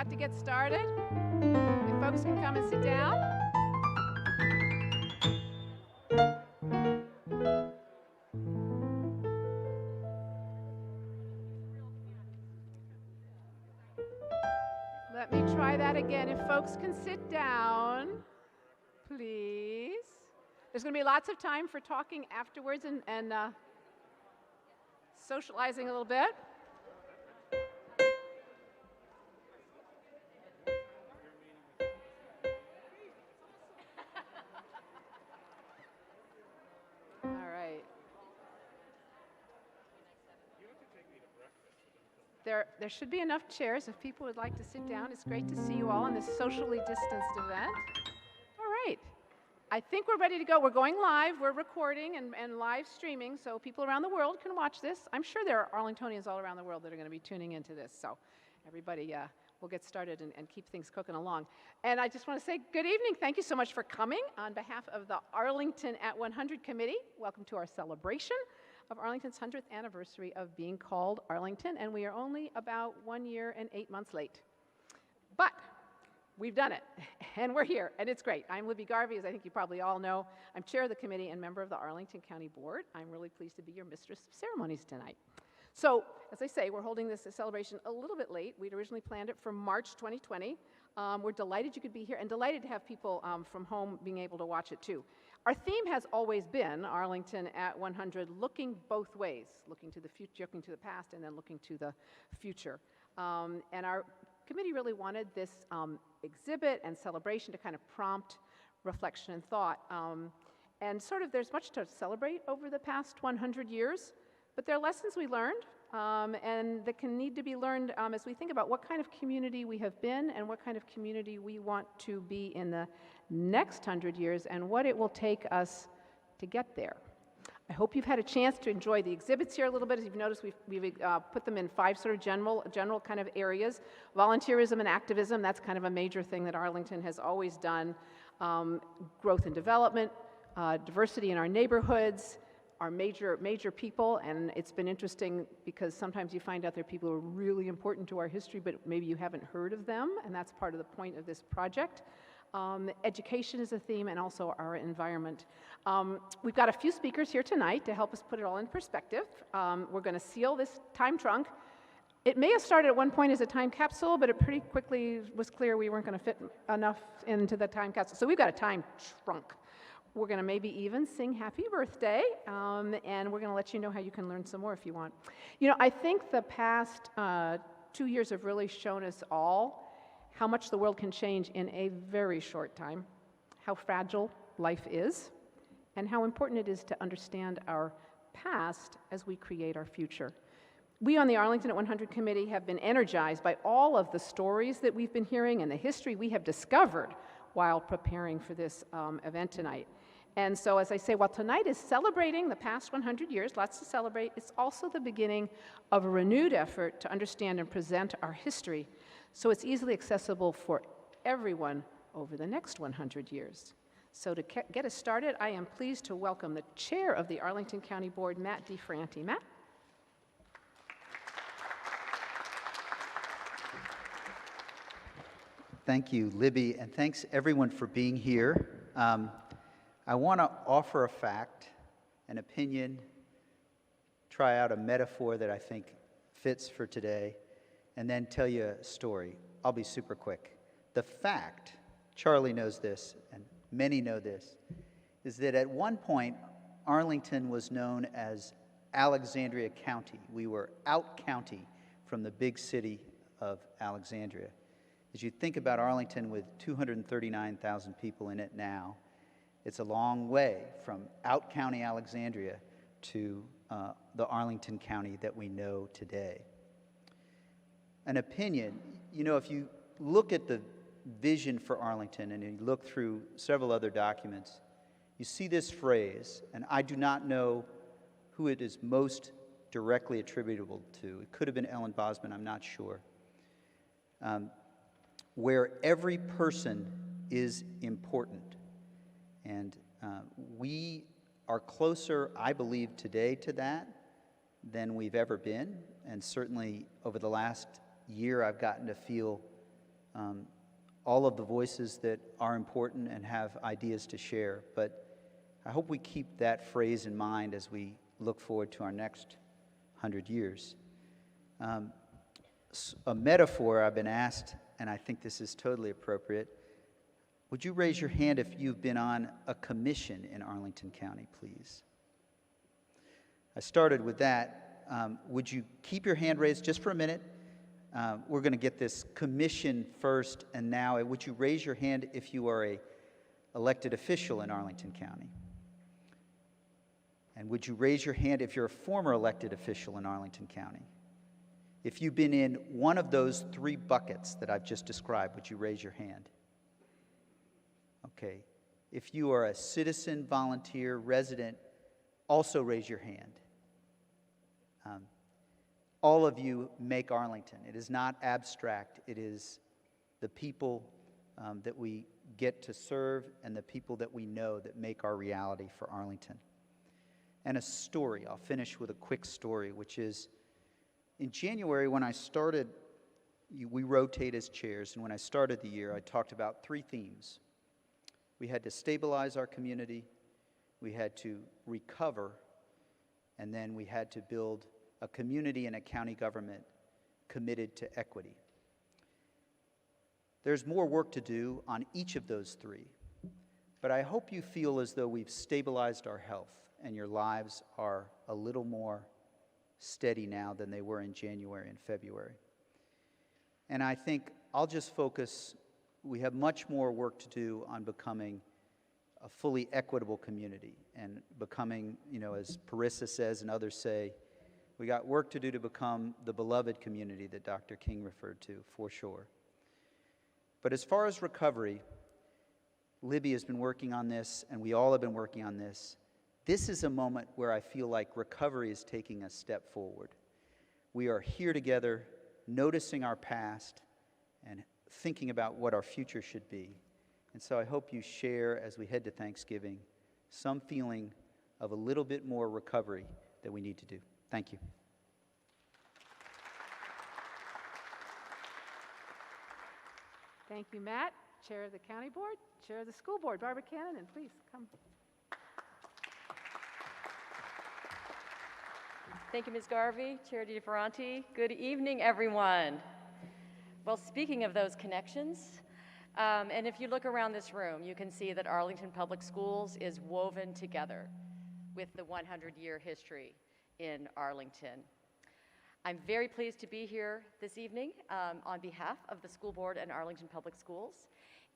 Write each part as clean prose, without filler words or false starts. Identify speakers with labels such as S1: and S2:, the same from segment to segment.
S1: about to get started. If folks can come and sit down. Let me try that again. If folks can sit down, please. There's going to be lots of time for talking afterwards and socializing a little bit. All right. There should be enough chairs if people would like to sit down. It's great to see you all in this socially distanced event. All right. I think we're ready to go. We're going live. We're recording and live streaming, so people around the world can watch this. I'm sure there are Arlingtonians all around the world that are going to be tuning into this, so everybody will get started and keep things cooking along. And I just want to say good evening. Thank you so much for coming. On behalf of the Arlington at 100 Committee, welcome to our celebration of Arlington's 100th anniversary of being called Arlington, and we are only about 1 year and 8 months late. But we've done it, and we're here, and it's great. I'm Libby Garvey, as I think you probably all know. I'm chair of the committee and member of the Arlington County Board. I'm really pleased to be your mistress of ceremonies tonight. So, as I say, we're holding this celebration a little bit late. We'd originally planned it for March 2020. We're delighted you could be here, and delighted to have people from home being able to watch it too. Our theme has always been Arlington at 100, looking both ways, looking to the future, looking to the past, and then looking to the future. And our committee really wanted this exhibit and celebration to kind of prompt reflection and thought. And sort of there's much to celebrate over the past 100 years, but there are lessons we learned and that can need to be learned as we think about what kind of community we have been and what kind of community we want to be in the next 100 years and what it will take us to get there. I hope you've had a chance to enjoy the exhibits here a little bit. As you've noticed, we've put them in 5 sort of general kind of areas. Volunteerism and activism, that's kind of a major thing that Arlington has always done. Growth and development, diversity in our neighborhoods, our major people, and it's been interesting because sometimes you find out there are people who are really important to our history, but maybe you haven't heard of them, and that's part of the point of this project. Education is a theme, and also our environment. We've got a few speakers here tonight to help us put it all in perspective. We're going to seal this time trunk. It may have started at one point as a time capsule, but it pretty quickly was clear we weren't going to fit enough into the time capsule. So we've got a time trunk. We're going to maybe even sing happy birthday, and we're going to let you know how you can learn some more if you want. You know, I think the past 2 years have really shown us all how much the world can change in a very short time, how fragile life is, and how important it is to understand our past as we create our future. We on the Arlington at 100 Committee have been energized by all of the stories that we've been hearing and the history we have discovered while preparing for this event tonight. And so, as I say, while tonight is celebrating the past 100 years, lots to celebrate, it's also the beginning of a renewed effort to understand and present our history so it's easily accessible for everyone over the next 100 years. So to get us started, I am pleased to welcome the chair of the Arlington County Board, Matt DeFranti. Matt?
S2: Thank you, Libby, and thanks everyone for being here. I want to offer a fact, an opinion, try out a metaphor that I think fits for today, and then tell you a story. I'll be super quick. The fact, Charlie knows this, and many know this, is that at one point, Arlington was known as Alexandria County. We were out county from the big city of Alexandria. As you think about Arlington with 239,000 people in it now, it's a long way from out county Alexandria to the Arlington County that we know today. An opinion, you know, if you look at the vision for Arlington and you look through several other documents, you see this phrase, and I do not know who it is most directly attributable to. It could have been Ellen Bosman, I'm not sure. Where every person is important. And we are closer, I believe, today to that than we've ever been. And certainly over the last year, I've gotten to feel all of the voices that are important and have ideas to share. But I hope we keep that phrase in mind as we look forward to our next 100 years. A metaphor I've been asked, and I think this is totally appropriate. Would you raise your hand if you've been on a commission in Arlington County, please? I started with that. Would you keep your hand raised just for a minute? We're going to get this commission first, and now would you raise your hand if you are an elected official in Arlington County? And would you raise your hand if you're a former elected official in Arlington County? If you've been in one of those three buckets that I've just described, would you raise your hand? Okay. If you are a citizen, volunteer, resident, also raise your hand. All of you make Arlington. It is not abstract. It is the people that we get to serve and the people that we know that make our reality for Arlington. And a story. I'll finish with a quick story, which is in January when I started, we rotate as chairs, and when I started the year, I talked about three themes. We had to stabilize our community, we had to recover, and then we had to build a community and a county government committed to equity. There's more work to do on each of those three, but I hope you feel as though we've stabilized our health and your lives are a little more steady now than they were in January and February. And I think I'll just focus, we have much more work to do on becoming a fully equitable community and becoming, as Parissa says and others say, we got work to do to become the beloved community that Dr. King referred to, for sure. But as far as recovery, Libby has been working on this, and we all have been working on this. This is a moment where I feel like recovery is taking a step forward. We are here together, noticing our past and thinking about what our future should be. And so I hope you share, as we head to Thanksgiving, some feeling of a little bit more recovery that we need to do. Thank you.
S1: Thank you, Matt, Chair of the County Board, Chair of the School Board. Barbara Cannon, and please come.
S3: Thank you, Ms. Garvey, Chair DiFerranti. Good evening, everyone. Well, speaking of those connections, and if you look around this room, you can see that Arlington Public Schools is woven together with the 100-year history in Arlington. I'm very pleased to be here this evening on behalf of the school board and Arlington Public Schools.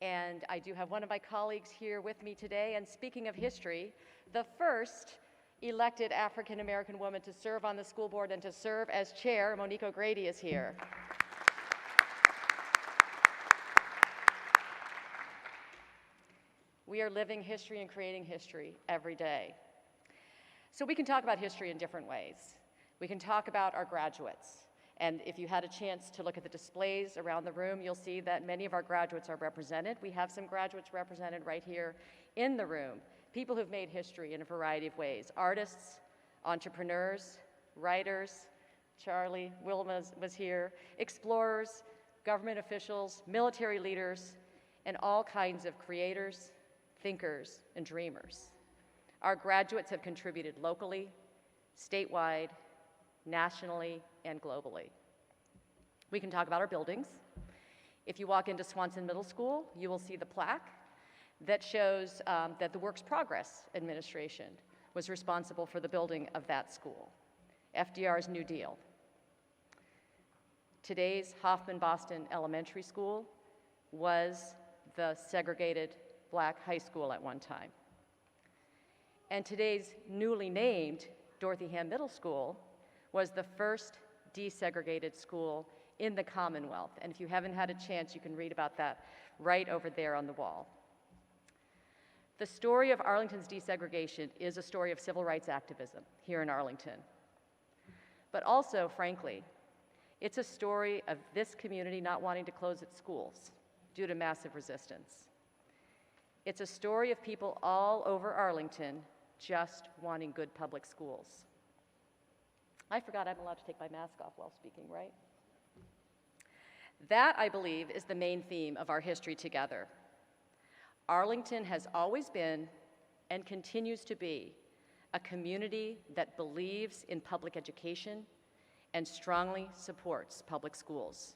S3: And I do have one of my colleagues here with me today. And speaking of history, the first elected African-American woman to serve on the school board and to serve as chair, Monique O'Grady, is here. We are living history and creating history every day. So we can talk about history in different ways. We can talk about our graduates. And if you had a chance to look at the displays around the room, you'll see that many of our graduates are represented. We have some graduates represented right here in the room. People who've made history in a variety of ways. Artists, entrepreneurs, writers, Charlie Wilma was here, explorers, government officials, military leaders, and all kinds of creators, thinkers, and dreamers. Our graduates have contributed locally, statewide, nationally, and globally. We can talk about our buildings. If you walk into Swanson Middle School, you will see the plaque that shows that the Works Progress Administration was responsible for the building of that school, FDR's New Deal. Today's Hoffman Boston Elementary School was the segregated black high school at one time. And today's newly named Dorothy Middle School was the first desegregated school in the Commonwealth. And if you haven't had a chance, you can read about that right over there on the wall. The story of Arlington's desegregation is a story of civil rights activism here in Arlington. But also, frankly, it's a story of this community not wanting to close its schools due to massive resistance. It's a story of people all over Arlington just wanting good public schools. I forgot I'm allowed to take my mask off while speaking, right? That, I believe, is the main theme of our history together. Arlington has always been and continues to be a community that believes in public education and strongly supports public schools.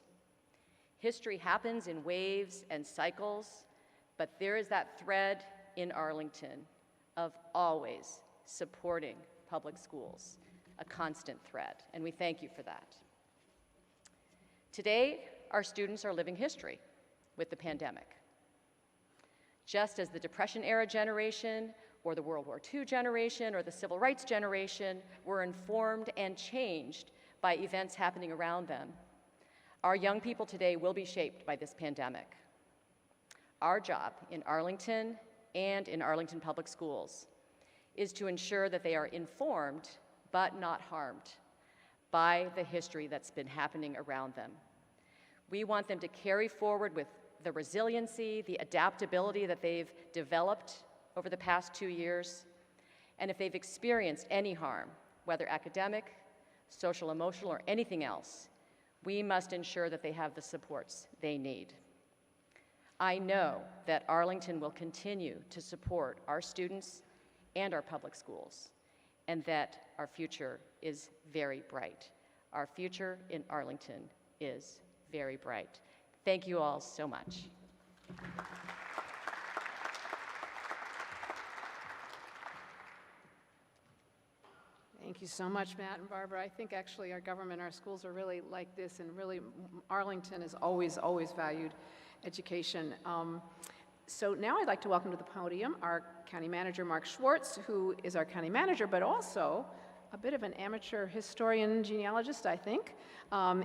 S3: History happens in waves and cycles, but there is that thread in Arlington of always supporting public schools, a constant thread, and we thank you for that. Today, our students are living history with the pandemic. Just as the Depression-era generation, or the World War II generation, or the Civil Rights generation were informed and changed by events happening around them, our young people today will be shaped by this pandemic. Our job in Arlington and in Arlington Public Schools is to ensure that they are informed but not harmed by the history that's been happening around them. We want them to carry forward with the resiliency, the adaptability that they've developed over the past 2 years, and if they've experienced any harm, whether academic, social, emotional, or anything else, we must ensure that they have the supports they need. I know that Arlington will continue to support our students and our public schools, and that our future is very bright. Our future in Arlington is very bright. Thank you all so much.
S1: Thank you so much, Matt and Barbara. I think actually our government, our schools are really like this, and really Arlington has always, always valued education. So now I'd like to welcome to the podium our County Manager, Mark Schwartz, who is our County Manager, but also a bit of an amateur historian genealogist, I think.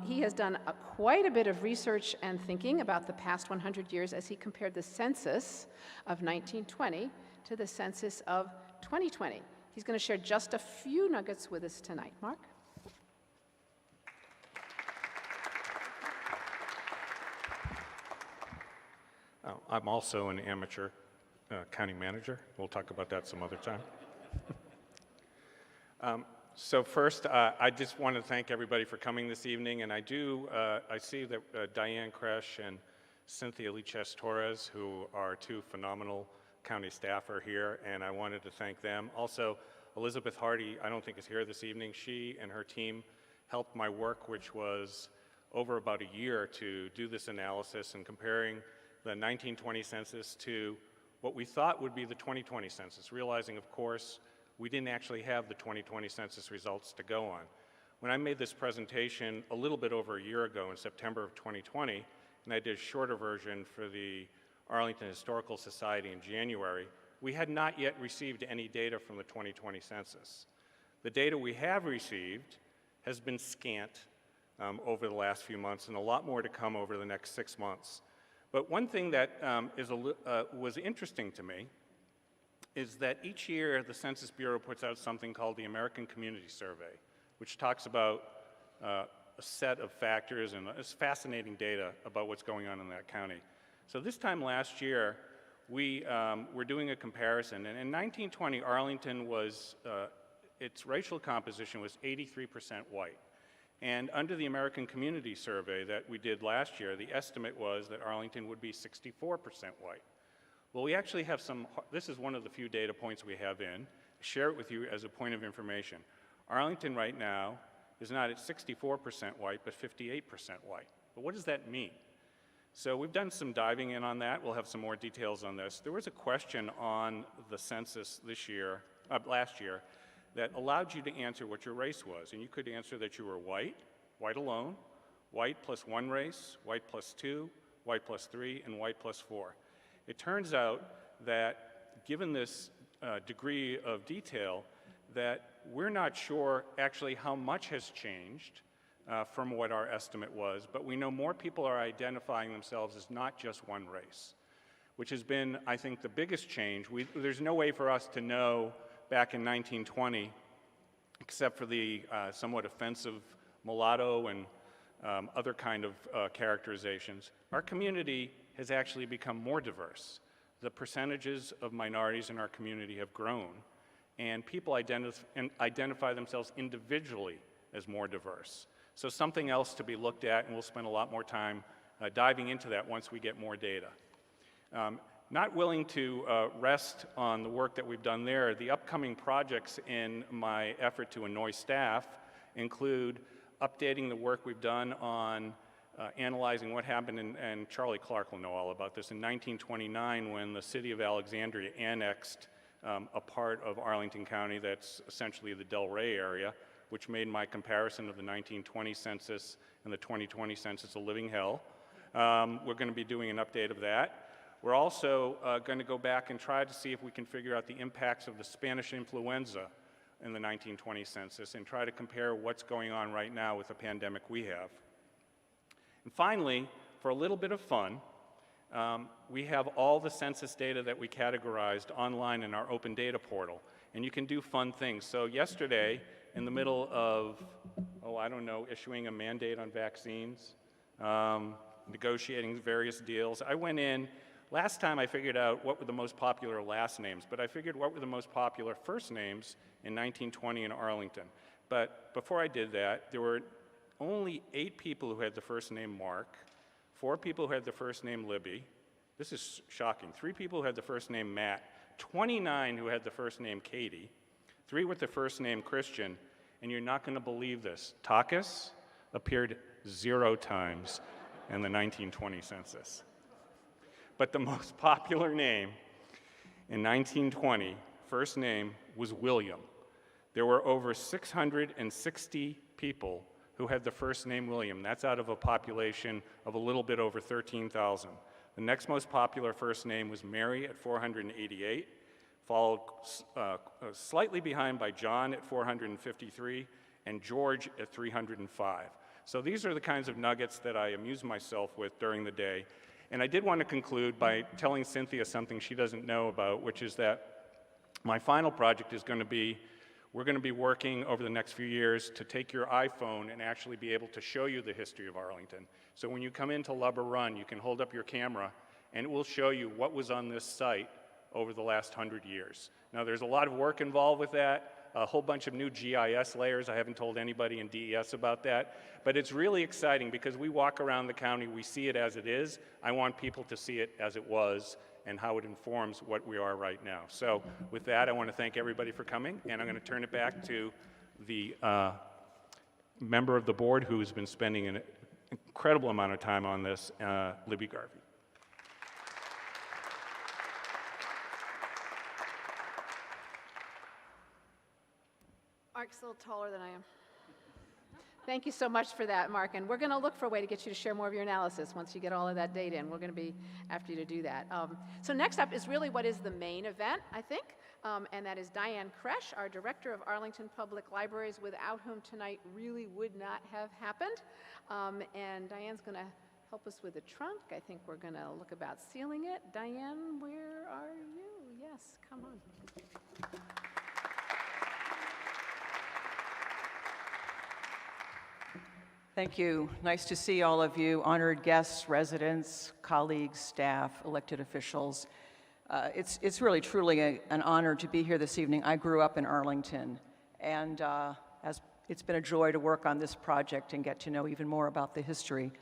S1: He has done quite a bit of research and thinking about the past 100 years as he compared the census of 1920 to the census of 2020. He's going to share just a few nuggets with us tonight. Mark?
S4: I'm also an amateur county manager. We'll talk about that some other time. So first, I just want to thank everybody for coming this evening, and I see that Diane Kresh and Cynthia Liches-Torres, who are two phenomenal county staff, are here, and I wanted to thank them. Also, Elizabeth Hardy, I don't think is here this evening. She and her team helped my work, which was over about a year to do this analysis and comparing the 1920 census to what we thought would be the 2020 census, realizing, of course, we didn't actually have the 2020 census results to go on. When I made this presentation a little bit over a year ago in September of 2020, and I did a shorter version for the Arlington Historical Society in January, we had not yet received any data from the 2020 census. The data we have received has been scant over the last few months, and a lot more to come over the next 6 months. But one thing that was interesting to me is that each year the Census Bureau puts out something called the American Community Survey, which talks about a set of factors and it's fascinating data about what's going on in that county. So this time last year, we were doing a comparison, and in 1920, Arlington was, its racial composition was 83% white. And under the American Community Survey that we did last year, the estimate was that Arlington would be 64% white. Well, we actually have this is one of the few data points we have in, share it with you as a point of information. Arlington right now is not at 64% white, but 58% white. But what does that mean? So we've done some diving in on that. We'll have some more details on this. There was a question on the census last year, that allowed you to answer what your race was. And you could answer that you were white, white alone, white plus one race, white plus two, white plus three, and white plus four. It turns out that given this degree of detail, that we're not sure actually how much has changed from what our estimate was, but we know more people are identifying themselves as not just one race, which has been, I think, the biggest change. There's no way for us to know back in 1920, except for the somewhat offensive mulatto and other kind of characterizations. Our community has actually become more diverse. The percentages of minorities in our community have grown, and people identify themselves individually as more diverse. So something else to be looked at, and we'll spend a lot more time diving into that once we get more data. Not willing to rest on the work that we've done there, the upcoming projects in my effort to annoy staff include updating the work we've done on analyzing what happened, and Charlie Clark will know all about this, in 1929 when the city of Alexandria annexed a part of Arlington County that's essentially the Del Rey area, which made my comparison of the 1920 census and the 2020 census a living hell. We're going to be doing an update of that. We're also going to go back and try to see if we can figure out the impacts of the Spanish influenza in the 1920 census and try to compare what's going on right now with the pandemic we have. And finally, for a little bit of fun, we have all the census data that we categorized online in our open data portal, and you can do fun things. So yesterday, in the middle of, issuing a mandate on vaccines, negotiating various deals, I went in. Last time I figured out what were the most popular last names, but I figured what were the most popular first names in 1920 in Arlington. But before I did that, there were only 8 people who had the first name Mark, 4 people who had the first name Libby. This is shocking. 3 people who had the first name Matt, 29 who had the first name Katie, 3 with the first name Christian, and you're not going to believe this. Takis appeared 0 times in the 1920 census. But the most popular name in 1920, first name, was William. There were over 660 people who had the first name William. That's out of a population of a little bit over 13,000. The next most popular first name was Mary at 488, followed slightly behind by John at 453, and George at 305. So these are the kinds of nuggets that I amuse myself with during the day. And I did want to conclude by telling Cynthia something she doesn't know about, which is that my final project is going to be, we're going to be working over the next few years to take your iPhone and actually be able to show you the history of Arlington. So when you come into Lubber Run, you can hold up your camera and it will show you what was on this site over the last 100 years. Now there's a lot of work involved with that. A whole bunch of new GIS layers. I haven't told anybody in DES about that. But it's really exciting because we walk around the county, we see it as it is. I want people to see it as it was and how it informs what we are right now. So with that, I want to thank everybody for coming, and I'm going to turn it back to the member of the board who has been spending an incredible amount of time on this, Libby Garvey.
S1: Mark's a little taller than I am. Thank you so much for that, Mark. And we're going to look for a way to get you to share more of your analysis once you get all of that data, and we're going to be after you to do that. So next up is really what is the main event, I think, and that is Diane Kresh, our Director of Arlington Public Libraries, without whom tonight really would not have happened. And Diane's going to help us with the trunk. I think we're going to look about sealing it. Diane, where are you? Yes, come on.
S5: Thank you. Nice to see all of you, honored guests, residents, colleagues, staff, elected officials. It's really, truly an honor to be here this evening. I grew up in Arlington, and it's been a joy to work on this project and get to know even more about the history.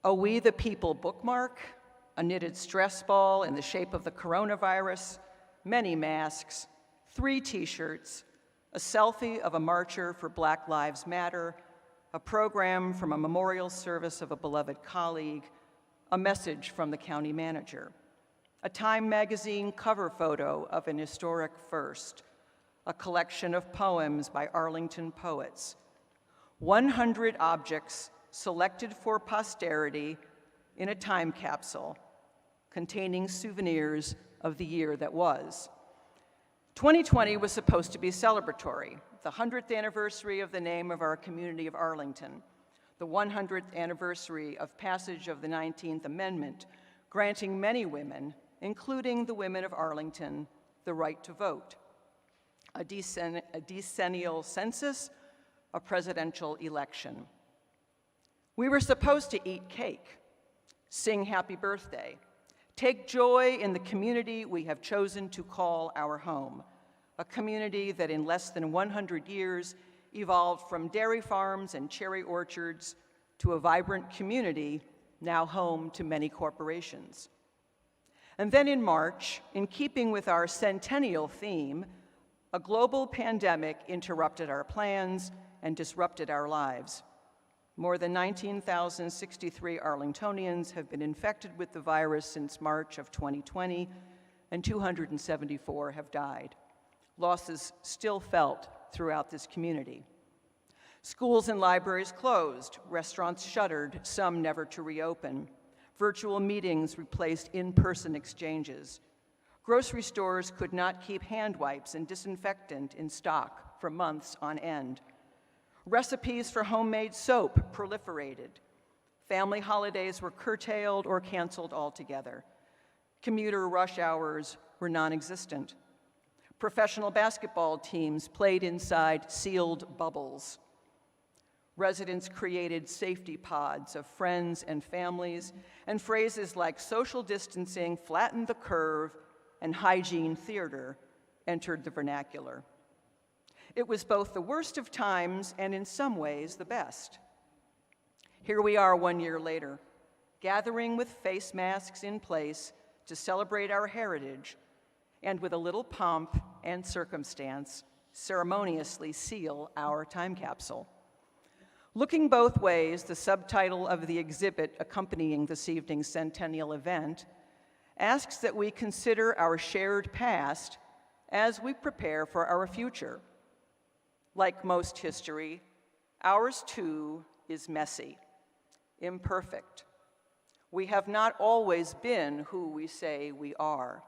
S5: A We the People bookmark, a knitted stress ball in the shape of the coronavirus, many masks, 3 t-shirts, a selfie of a marcher for Black Lives Matter, a program from a memorial service of a beloved colleague, a message from the county manager, a Time magazine cover photo of an historic first, a collection of poems by Arlington poets, 100 objects selected for posterity in a time capsule containing souvenirs of the year that was. 2020 was supposed to be celebratory, the 100th anniversary of the name of our community of Arlington, the 100th anniversary of passage of the 19th Amendment, granting many women, including the women of Arlington, the right to vote, a decennial census, a presidential election. We were supposed to eat cake, sing happy birthday, take joy in the community we have chosen to call our home, a community that in less than 100 years evolved from dairy farms and cherry orchards to a vibrant community now home to many corporations. And then in March, in keeping with our Centennial theme, a global pandemic interrupted our plans and disrupted our lives. More than 19,063 Arlingtonians have been infected with the virus since March of 2020, and 274 have died. Losses still felt throughout this community. Schools and libraries closed, restaurants shuttered, some never to reopen. Virtual meetings replaced in-person exchanges. Grocery stores could not keep hand wipes and disinfectant in stock for months on end. Recipes for homemade soap proliferated. Family holidays were curtailed or canceled altogether. Commuter rush hours were non-existent. Professional basketball teams played inside sealed bubbles. Residents created safety pods of friends and families, and phrases like social distancing, flatten the curve, and hygiene theater entered the vernacular. It was both the worst of times and in some ways the best. Here we are 1 year later, gathering with face masks in place to celebrate our heritage, and with a little pomp and circumstance, ceremoniously seal our time capsule. Looking Both Ways, the subtitle of the exhibit accompanying this evening's Centennial event, asks that we consider our shared past as we prepare for our future. Like most history, ours too is messy, imperfect. We have not always been who we say we are.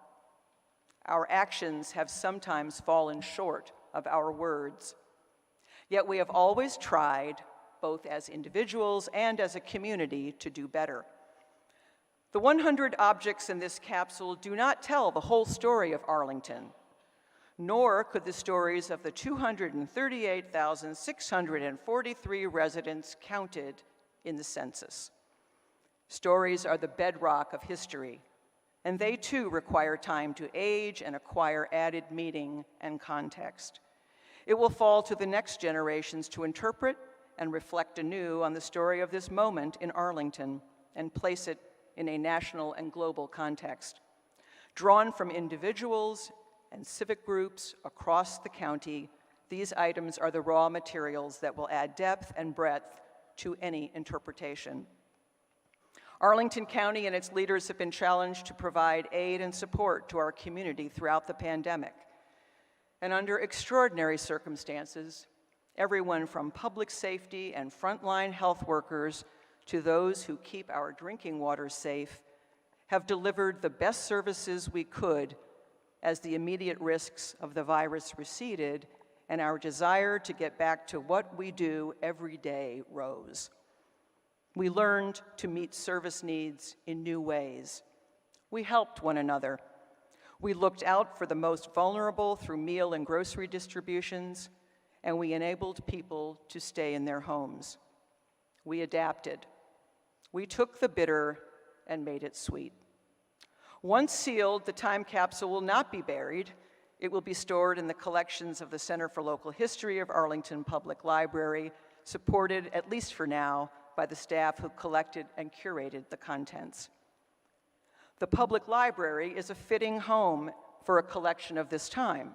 S5: Our actions have sometimes fallen short of our words. Yet we have always tried, both as individuals and as a community, to do better. The 100 objects in this capsule do not tell the whole story of Arlington, nor could the stories of the 238,643 residents counted in the census. Stories are the bedrock of history, and they too require time to age and acquire added meaning and context. It will fall to the next generations to interpret and reflect anew on the story of this moment in Arlington and place it in a national and global context. Drawn from individuals and civic groups across the county, these items are the raw materials that will add depth and breadth to any interpretation. Arlington County and its leaders have been challenged to provide aid and support to our community throughout the pandemic. And under extraordinary circumstances, everyone from public safety and frontline health workers to those who keep our drinking water safe have delivered the best services we could as the immediate risks of the virus receded and our desire to get back to what we do every day rose. We learned to meet service needs in new ways. We helped one another. We looked out for the most vulnerable through meal and grocery distributions, and we enabled people to stay in their homes. We adapted. We took the bitter and made it sweet. Once sealed, the time capsule will not be buried. It will be stored in the collections of the Center for Local History of Arlington Public Library, supported, at least for now, by the staff who collected and curated the contents. The public library is a fitting home for a collection of this time.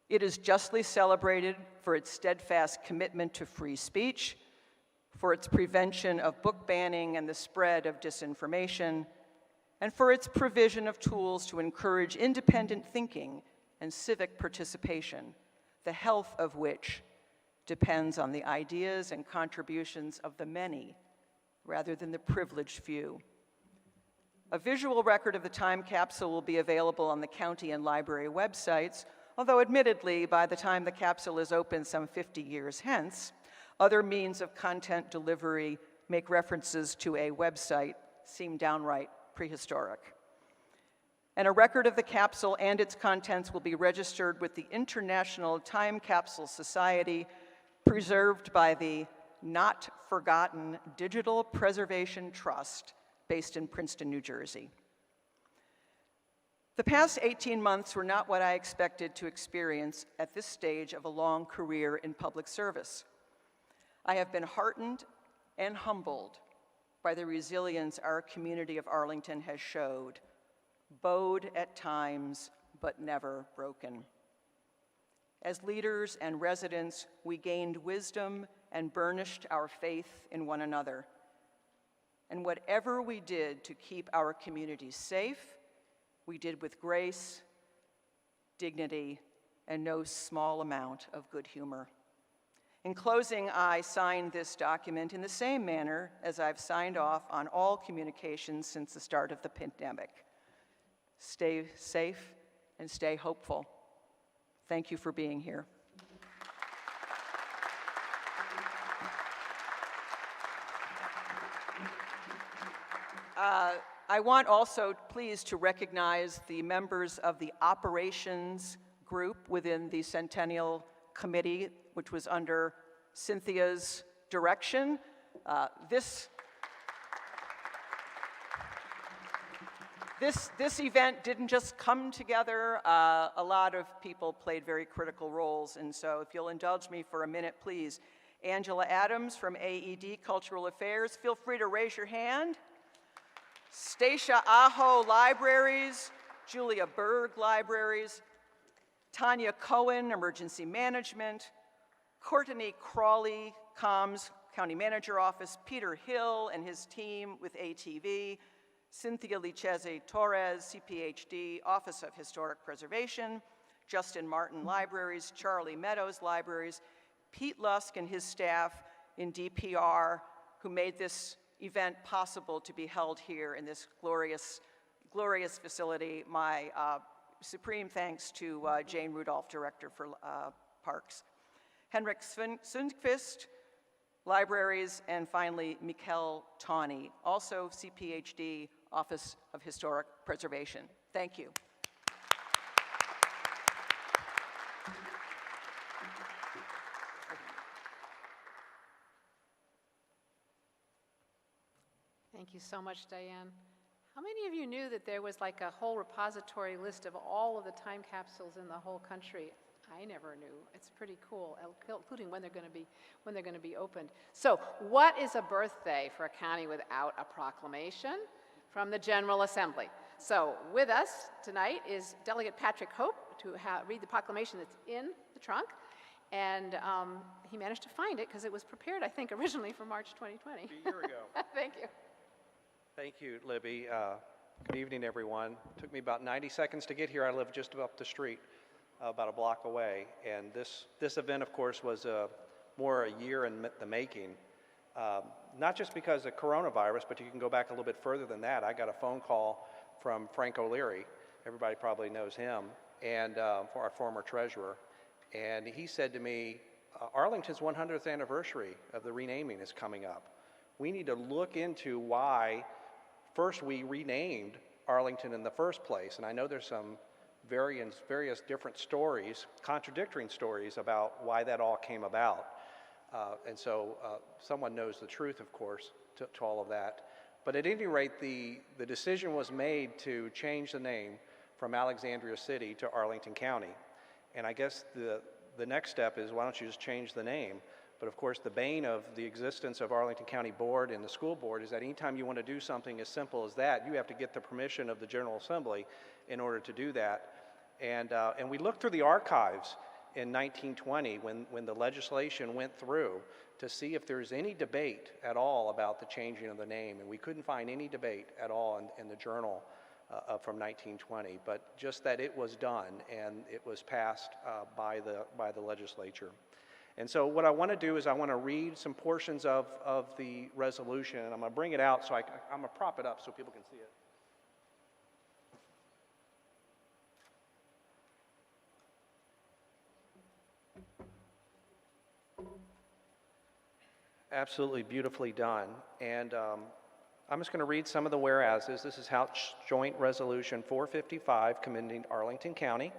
S5: It is justly celebrated for its steadfast commitment to free speech, for its prevention of book banning and the spread of disinformation, and for its provision of tools to encourage independent thinking and civic participation, the health of which depends on the ideas and contributions of the many rather than the privileged few. A visual record of the time capsule will be available on the county and library websites, although admittedly, by the time the capsule is open some 50 years hence, other means of content delivery make references to a website seem downright prehistoric. And a record of the capsule and its contents will be registered with the International Time Capsule Society, preserved by the Not Forgotten Digital Preservation Trust, based in Princeton, New Jersey. The past 18 months were not what I expected to experience at this stage of a long career in public service. I have been heartened and humbled by the resilience our community of Arlington has showed, bowed at times, but never broken. As leaders and residents, we gained wisdom and burnished our faith in one another. And whatever we did to keep our communities safe, we did with grace, dignity, and no small amount of good humor. In closing, I signed this document in the same manner as I've signed off on all communications since the start of the pandemic. Stay safe and stay hopeful. Thank you for being here. I want also, please, to recognize the members of the operations group within the Centennial Committee, which was under Cynthia's direction. This event didn't just come together. A lot of people played very critical roles, and so if you'll indulge me for a minute, please. Angela Adams from AED Cultural Affairs, feel free to raise your hand. Stacia Aho Libraries, Julia Berg Libraries, Tanya Cohen, Emergency Management, Courtney Crawley, Comms, County Manager Office, Peter Hill and his team with ATV, Cynthia Lichese Torres, CPHD, Office of Historic Preservation, Justin Martin Libraries, Charlie Meadows Libraries, Pete Lusk and his staff in DPR, who made this event possible to be held here in this glorious, glorious facility. My supreme thanks to Jane Rudolph, Director for Parks. Henrik Sundqvist, Libraries, and finally, Mikkel Tawney, also CPHD, Office of Historic Preservation. Thank you.
S1: Thank you so much, Diane. How many of you knew that there was like a whole repository list of all of the time capsules in the whole country? I never knew. It's pretty cool, including when they're going to be opened. So, what is a birthday for a county without a proclamation from the General Assembly? So, with us tonight is Delegate Patrick Hope to read the proclamation that's in the trunk, and he managed to find it because it was prepared, I think, originally for March 2020.
S6: A year ago.
S1: Thank you.
S6: Thank you, Libby. Good evening, everyone. It took me about 90 seconds to get here. I live just up the street, about a block away. And this event, of course, was more a year in the making. Not just because of coronavirus, but you can go back a little bit further than that. I got a phone call from Frank O'Leary. Everybody probably knows him, and for our former treasurer. And he said to me, Arlington's 100th anniversary of the renaming is coming up. We need to look into why first we renamed Arlington in the first place. And I know there's some various different stories, contradictory stories about why that all came about. And so someone knows the truth, of course, to all of that. But at any rate, the decision was made to change the name from Alexandria City to Arlington County. And I guess the next step is, why don't you just change the name? But of course, the bane of the existence of Arlington County Board and the school board is that anytime you want to do something as simple as that, you have to get the permission of the General Assembly in order to do that. And we looked through the archives in 1920 when the legislation went through to see if there's any debate at all about the changing of the name. And we couldn't find any debate at all in the journal from 1920, but just that it was done and it was passed by the legislature. And so what I want to do is I want to read some portions of the resolution, and I'm going to bring it out so I'm going to prop it up so people can see it. Absolutely beautifully done. And I'm just going to read some of the whereases. This is House Joint Resolution 455 commending Arlington County.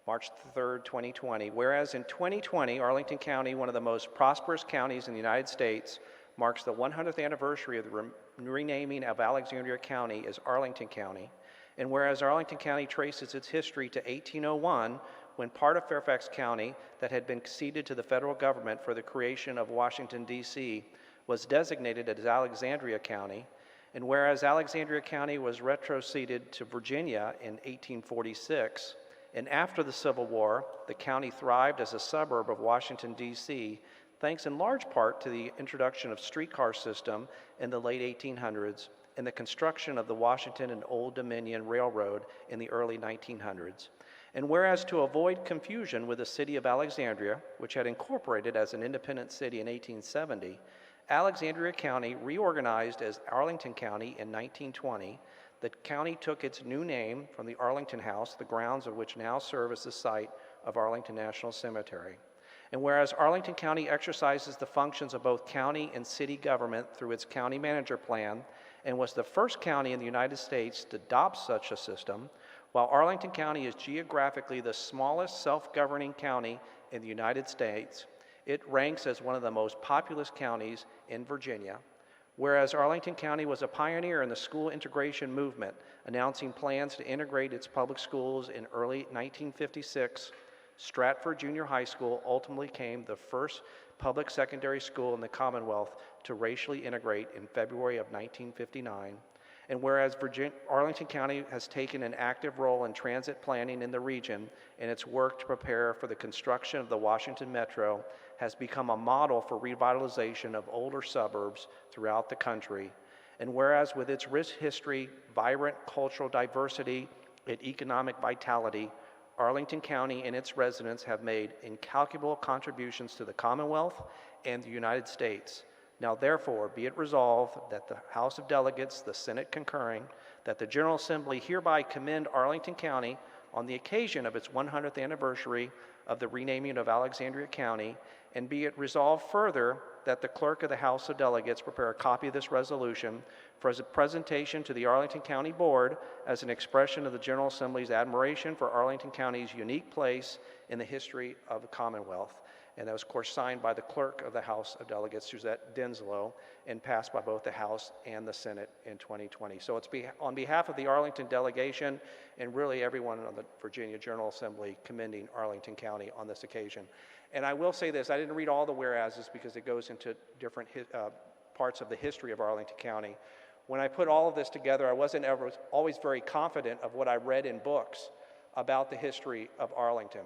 S6: March 3rd, 2020. Whereas in 2020, Arlington County, one of the most prosperous counties in the United States, marks the 100th anniversary of the renaming of Alexandria County as Arlington County. And whereas Arlington County traces its history to 1801, when part of Fairfax County that had been ceded to the federal government for the creation of Washington, D.C., was designated as Alexandria County, and whereas Alexandria County was retroceded to Virginia in 1846, and after the Civil War, the county thrived as a suburb of Washington, D.C., thanks in large part to the introduction of streetcar system in the late 1800s and the construction of the Washington and Old Dominion Railroad in the early 1900s. And whereas to avoid confusion with the city of Alexandria, which had incorporated as an independent city in 1870, Alexandria County reorganized as Arlington County in 1920. The county took its new name from the Arlington House, the grounds of which now serve as the site of Arlington National Cemetery. And whereas Arlington County exercises the functions of both county and city government through its county manager plan and was the first county in the United States to adopt such a system, while Arlington County is geographically the smallest self-governing county in the United States, it ranks as one of the most populous counties in Virginia. Whereas Arlington County was a pioneer in the school integration movement, announcing plans to integrate its public schools in early 1956, Stratford Junior High School ultimately became the first public secondary school in the Commonwealth to racially integrate in February of 1959. And whereas Arlington County has taken an active role in transit planning in the region and its work to prepare for the construction of the Washington Metro has become a model for revitalization of older suburbs throughout the country. And whereas with its rich history, vibrant cultural diversity, and economic vitality, Arlington County and its residents have made incalculable contributions to the Commonwealth and the United States. Now therefore, be it resolved that the House of Delegates, the Senate concurring, that the General Assembly hereby commend Arlington County on the occasion of its 100th anniversary of the renaming of Alexandria County, and be it resolved further that the Clerk of the House of Delegates prepare a copy of this resolution for as a presentation to the Arlington County Board as an expression of the General Assembly's admiration for Arlington County's unique place in the history of the Commonwealth. And that was, of course, signed by the Clerk of the House of Delegates, Suzette Denslow, and passed by both the House and the Senate in 2020. So it's on behalf of the Arlington delegation and really everyone on the Virginia General Assembly commending Arlington County on this occasion. And I will say this, I didn't read all the whereases because it goes into different parts of the history of Arlington County. When I put all of this together, I wasn't always very confident of what I read in books about the history of Arlington.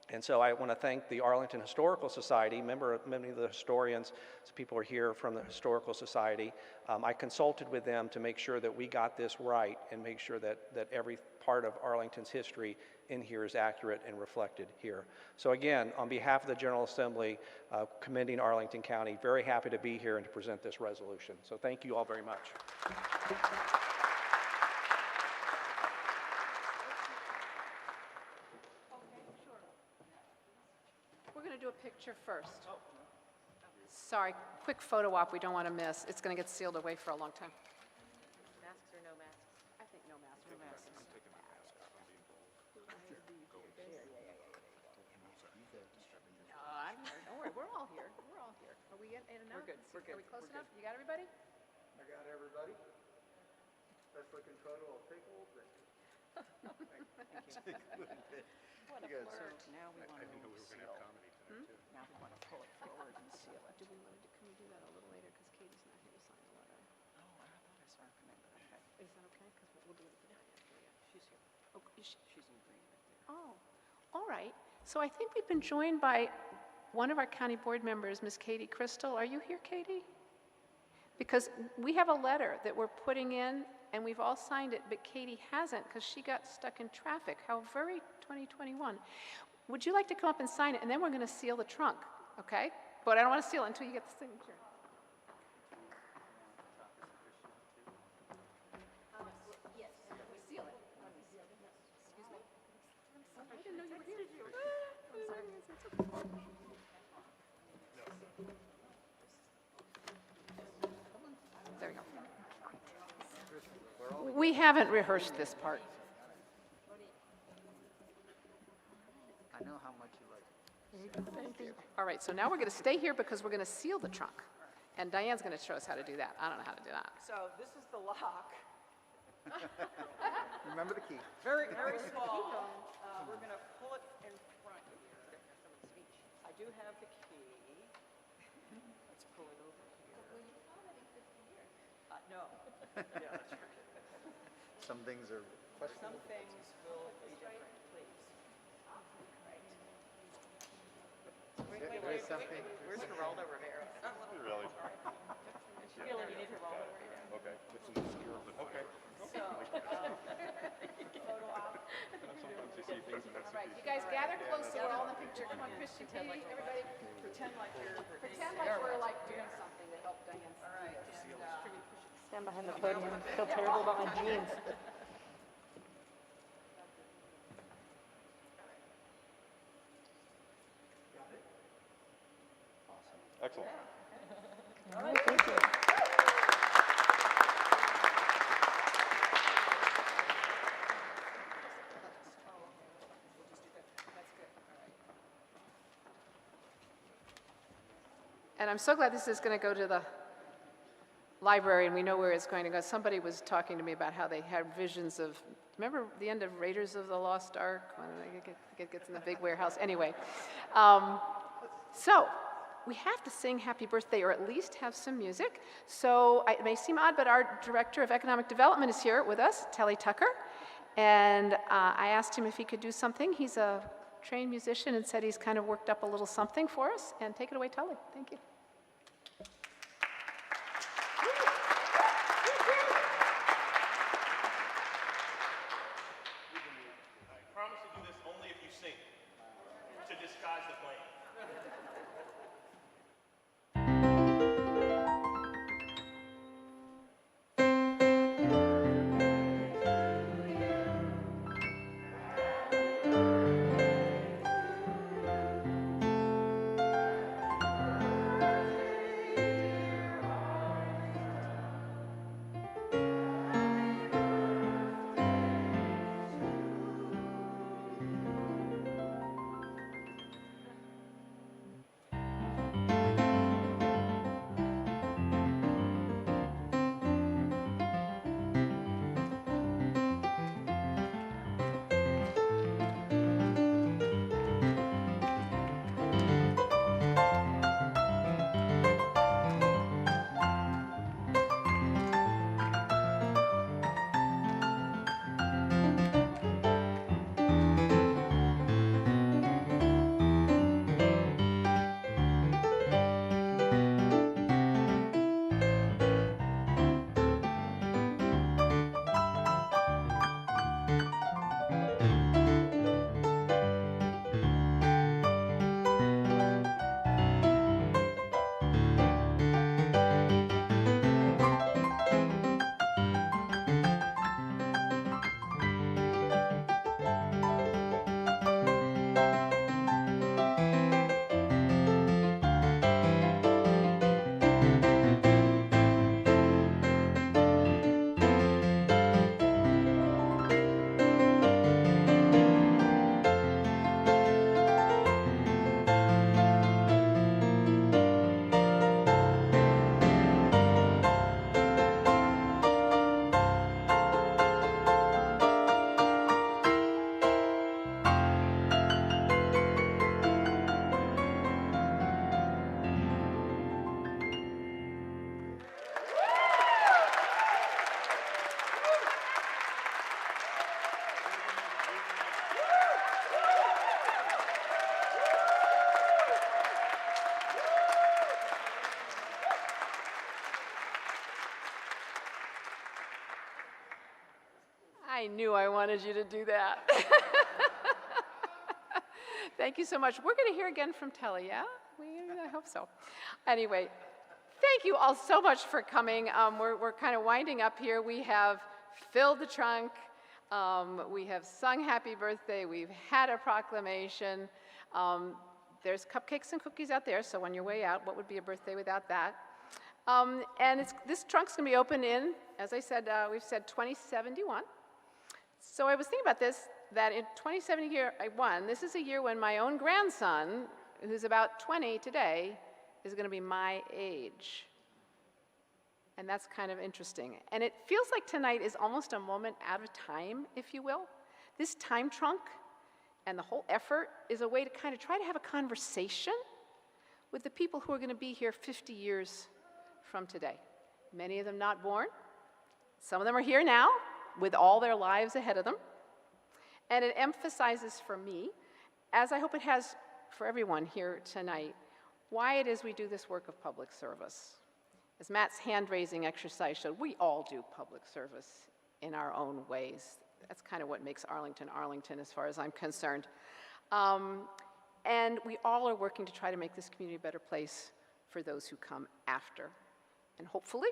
S6: And so I want to thank the Arlington Historical Society, many of the historians, so people are here from the Historical Society. I consulted with them to make sure that we got this right and make sure that every part of Arlington's history in here is accurate and reflected here. So again, on behalf of the General Assembly, commending Arlington County, very happy to be here and to present this resolution. So thank you all very much.
S1: Do a picture first. Sorry, quick photo op we don't want to miss. It's going to get sealed away for a long time.
S3: Masks or no masks?
S1: I think no masks. No masks. I'm here. Don't worry, we're all here. We're all here. Are we in enough?
S5: We're good. We're good.
S1: Are we close enough? You got everybody?
S2: I got everybody. Best looking photo, I'll take a little bit.
S5: What a flirt. Now we want to
S4: we were going to have comedy tonight, too.
S5: Now we want to pull it forward and seal it.
S1: Can we do that a little later because Katie's not here to sign the letter?
S5: Oh, I thought I saw her come in, but okay.
S1: Is that okay? Because we'll do it for Diane.
S5: She's here.
S1: Oh,
S5: She's in green right there.
S1: oh, all right. So I think we've been joined by one of our county board members, Miss Katie Crystal. Are you here, Katie? Because we have a letter that we're putting in, and we've all signed it, but Katie hasn't because she got stuck in traffic. How very 2021. Would you like to come up and sign it, and then we're going to seal the trunk, okay? But I don't want to seal it until you get the signature. Yes, we seal it. Excuse me? I didn't know you were here. There we go. We haven't rehearsed this part.
S2: I know how much you like it.
S1: Thank you. All right, so now we're going to stay here because we're going to seal the trunk. And Diane's going to show us how to do that. I don't know how to do that.
S5: So this is the lock.
S2: Remember the key.
S5: Very, very small. We're going to pull it in front here. I do have the key. Let's pull it over here. No.
S2: Some things are questionable.
S5: Some things will be different, please.
S2: There's something.
S5: Where's Geraldo Rivera?
S7: Really?
S5: Feel you need Geraldo Rivera.
S7: Okay. It's an obscure, but okay.
S5: So, photo op.
S7: Sometimes you see things and that's
S1: All right, you guys gather close so we're all in the picture. Come on, Christian, Katie, everybody.
S5: Pretend like you're.
S1: Pretend like we're like doing something to help Diane.
S5: All right.
S3: Stand behind the podium. I feel terrible about my jeans.
S7: excellent.
S3: All right, thank you.
S1: And I'm so glad this is going to go to the library, and we know where it's going to go. Somebody was talking to me about how they had visions of, remember the end of Raiders of the Lost Ark? When it gets in the big warehouse. Anyway, so we have to sing happy birthday, or at least have some music. So it may seem odd, but our Director of Economic Development is here with us, Telly Tucker. And I asked him if he could do something. He's a trained musician and said he's kind of worked up a little something for us. And take it away, Telly. Thank you.
S8: I promise to do this only if you sing, to disguise the plan.
S1: I knew I wanted you to do that. Thank you so much. We're going to hear again from Telly, yeah? I hope so. Anyway, thank you all so much for coming. We're kind of winding up here. We have filled the trunk. We have sung happy birthday. We've had a proclamation. There's cupcakes and cookies out there, so on your way out, what would be a birthday without that? And this trunk's going to be open in, as I said, we've said 2071. So I was thinking about this, that in 2071, this is a year when my own grandson, who's about 20 today, is going to be my age. And that's kind of interesting. And it feels like tonight is almost a moment out of time, if you will. This time trunk and the whole effort is a way to kind of try to have a conversation with the people who are going to be here 50 years from today. many of them not born. Some of them are here now with all their lives ahead of them. And it emphasizes for me, as I hope it has for everyone here tonight, why it is we do this work of public service. As Matt's hand-raising exercise showed, we all do public service in our own ways. That's kind of what makes Arlington, Arlington, as far as I'm concerned. And we all are working to try to make this community a better place for those who come after. And hopefully,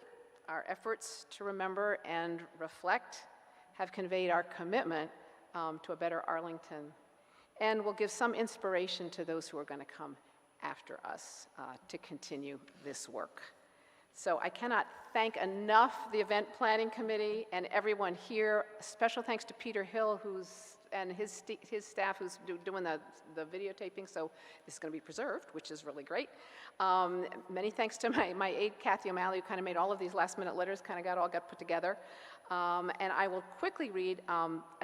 S1: our efforts to remember and reflect have conveyed our commitment to a better Arlington, and will give some inspiration to those who are going to come after us to continue this work. So I cannot thank enough the event planning committee and everyone here. Special thanks to Peter Hill, and his staff who's doing the videotaping, so this is going to be preserved, which is really great. Many thanks to my aide, Kathy O'Malley, who kind of made all of these last-minute letters, kind of got put together. And I will quickly read,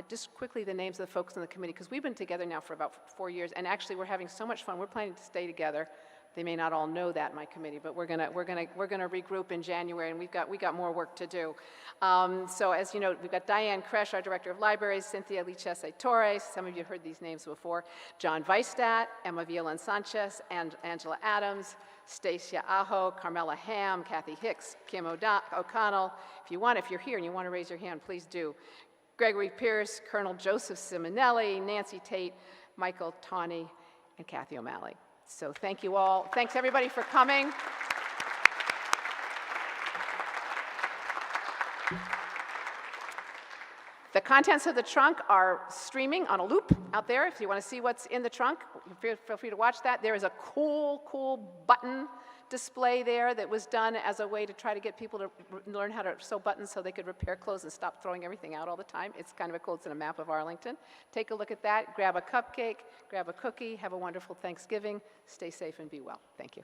S1: just quickly, the names of the folks in the committee, because we've been together now for about 4 years, and actually we're having so much fun. We're planning to stay together. They may not all know that, my committee, but we're gonna regroup in January, and we got more work to do. So as you know, we've got Diane Kresh, our Director of Libraries, Cynthia Lichese-Torres, some of you have heard these names before, John Weistat, Emma Violan-Sanchez, and Angela Adams, Stacia Aho, Carmela Ham, Kathy Hicks, Kim O'Connell. If you're here and you want to raise your hand, please do. Gregory Pierce, Colonel Joseph Simonelli, Nancy Tate, Michael Tawney, and Kathy O'Malley. So thank you all. Thanks everybody for coming. The contents of the trunk are streaming on a loop out there. If you want to see what's in the trunk, feel free to watch that. There is a cool button display there that was done as a way to try to get people to learn how to sew buttons so they could repair clothes and stop throwing everything out all the time. It's kind of a cool, it's in a map of Arlington. Take a look at that, grab a cupcake, grab a cookie, have a wonderful Thanksgiving, stay safe and be well. Thank you.